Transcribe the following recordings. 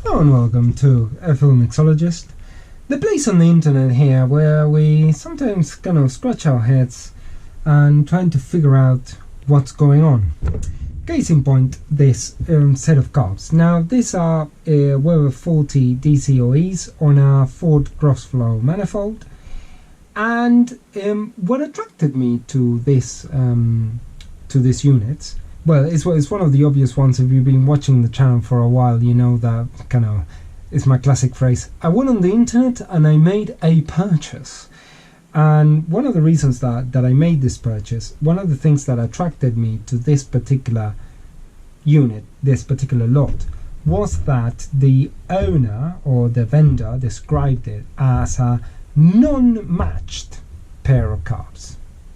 Hello and welcome to F.L. Mixologist, the place on the internet here where we sometimes kind of scratch our heads and trying to figure out what's going on. Case in point, this set of carbs. Now these are Weber 40 DCOEs on a Ford Crossflow manifold, and what attracted me to this unit, well, it's one of the obvious ones. If you've been watching the channel for a while, you know that kind of is my classic phrase. I went on the internet and I made a purchase. And one of the reasons that I made this purchase, one of the things that attracted me to this particular unit, this particular lot, was that the owner or the vendor described it as a non-matched pair of carbs.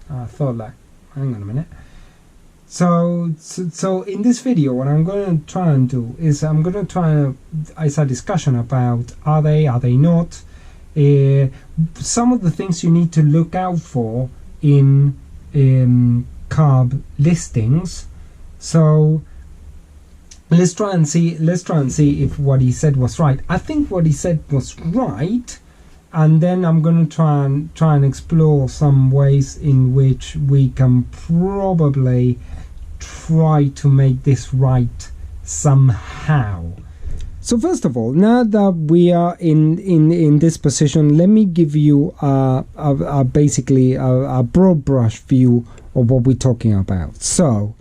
I thought, like, hang on a minute. So in this video, what I'm going to try and do is it's a discussion about are they not, some of the things you need to look out for in carb listings. So let's try and see if what he said was right. I think what he said was right, and then I'm going to try and explore some ways in which we can probably try to make this right somehow. So first of all, now that we are in this position, let me give you basically a broad brush view of what we're talking about. So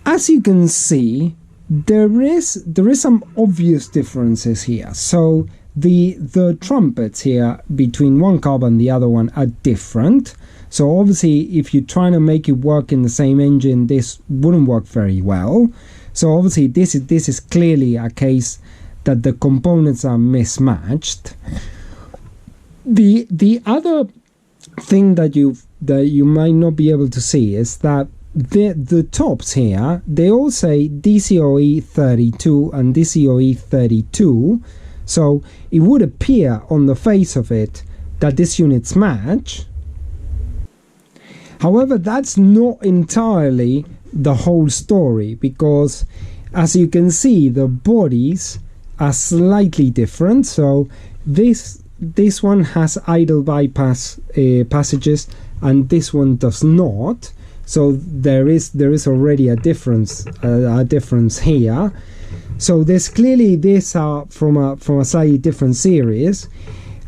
as you can see, there is some obvious differences here. So the trumpets here between one carb and the other one are different. So obviously, if you're trying to make it work in the same engine, this wouldn't work very well. So obviously, this is clearly a case that the components are mismatched. The other thing that you might not be able to see is that the tops here, they all say DCOE 32 and DCOE 32. So it would appear on the face of it that these units match. However, that's not entirely the whole story, because as you can see, the bodies are slightly different. So this one has idle bypass passages and this one does not. So there is already a difference here. So there's clearly these are from a slightly different series.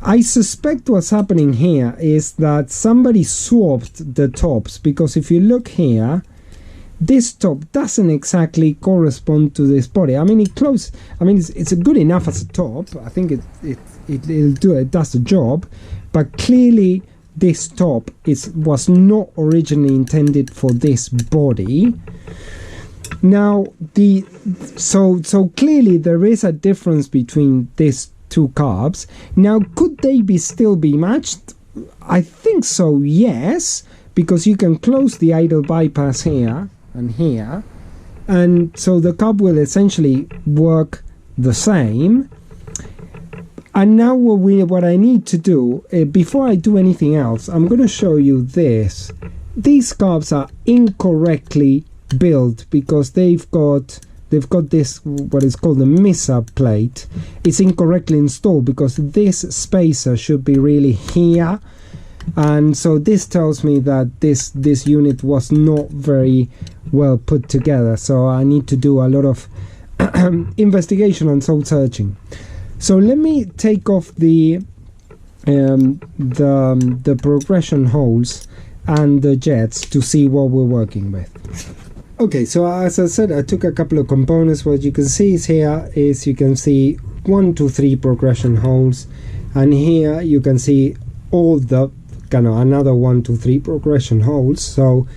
I suspect what's happening here is that somebody swapped the tops, because if you look here, this top doesn't exactly correspond to this body. I mean, it's good enough as a top. I think it does the job, but clearly this top was not originally intended for this body. Now so clearly there is a difference between these two carbs. Now, could they still be matched? I think so, yes, because you can close the idle bypass here and here, and so the carb will essentially work the same. And now what I need to do, before I do anything else, I'm going to show you this. These carbs are incorrectly built because they've got this, what is called the missa plate. It's incorrectly installed because this spacer should be really here, and so this tells me that this unit was not very well put together. So I need to do a lot of investigation and soul searching. So let me take off the progression holes and the jets to see what we're working with. Okay, so as I said, I took a couple of components. What you can see is you can see 1, 2, 3 progression holes, and here you can see all the kind of another 1, 2, 3 progression holes. So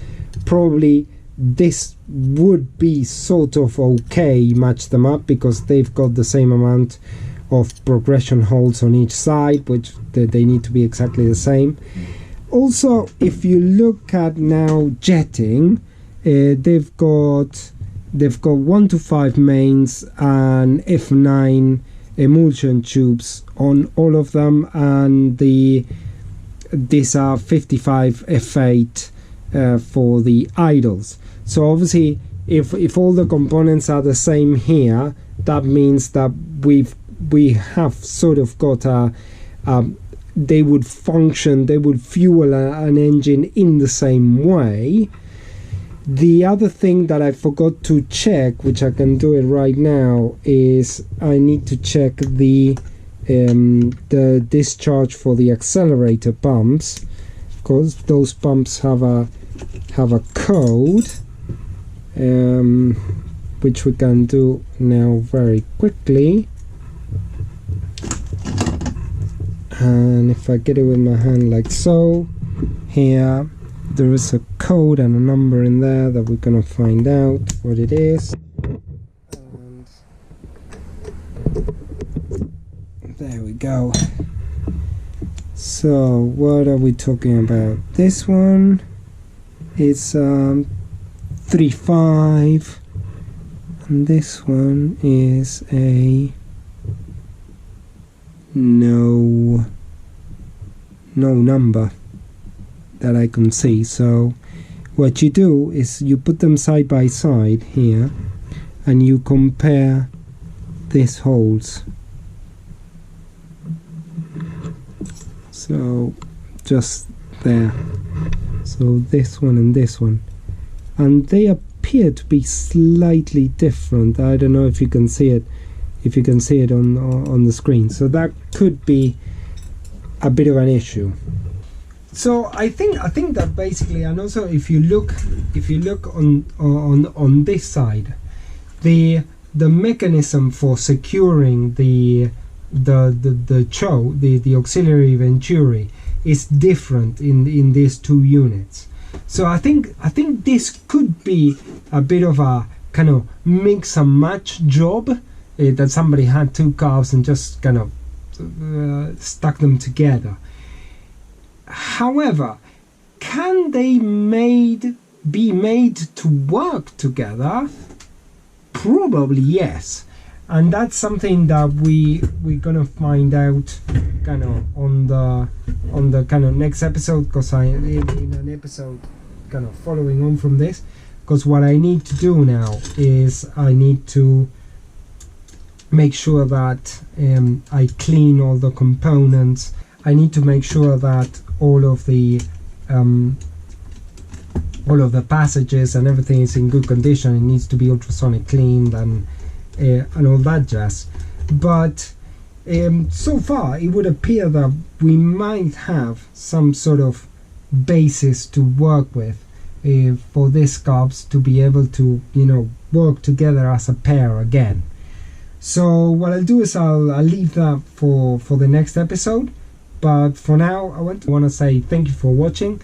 probably this would be sort of okay, match them up, because they've got the same amount of progression holes on each side, which they need to be exactly the same. Also, if you look at now jetting, they've got 1 to 5 mains and F9 emulsion tubes on all of them, and these are 55 F8 for the idles. So obviously, if all the components are the same here, that means that we have sort of got they would function, they would fuel an engine in the same way. The other thing that I forgot to check, which I can do it right now, is I need to check the discharge for the accelerator pumps, because those pumps have a code, which we can do now very quickly. And if I get it with my hand like so, here there is a code and a number in there that we're gonna find out what it is. And there we go. So what are we talking about? This one is 3.5, and this one is a no number that I can see. So what you do is you put them side by side here and you compare these holes. So just there. So this one and this one, and they appear to be slightly different. I don't know if you can see it, on the screen. So that could be a bit of an issue. So I think that basically, and also if you look on this side, the mechanism for securing the auxiliary venturi is different in these two units. So I think this could be a bit of a kind of mix and match job, that somebody had two carbs and just kind of stuck them together. However, can they be made to work together? Probably yes, and that's something that we're gonna find out kind of on the kind of next episode, because in an episode kind of following on from this, because what I need to do now is I need to make sure that I clean all the components. I need to make sure that all of the passages and everything is in good condition. It needs to be ultrasonic cleaned and all that jazz. But so far it would appear that we might have some sort of basis to work with for these carbs to be able to, work together as a pair again. So what I'll do is I'll leave that for the next episode. But for now, I want to say thank you for watching.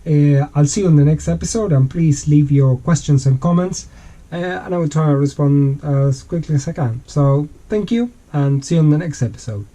I'll see you on the next episode, and please leave your questions and comments, and I will try to respond as quickly as I can. So thank you, and see you on the next episode.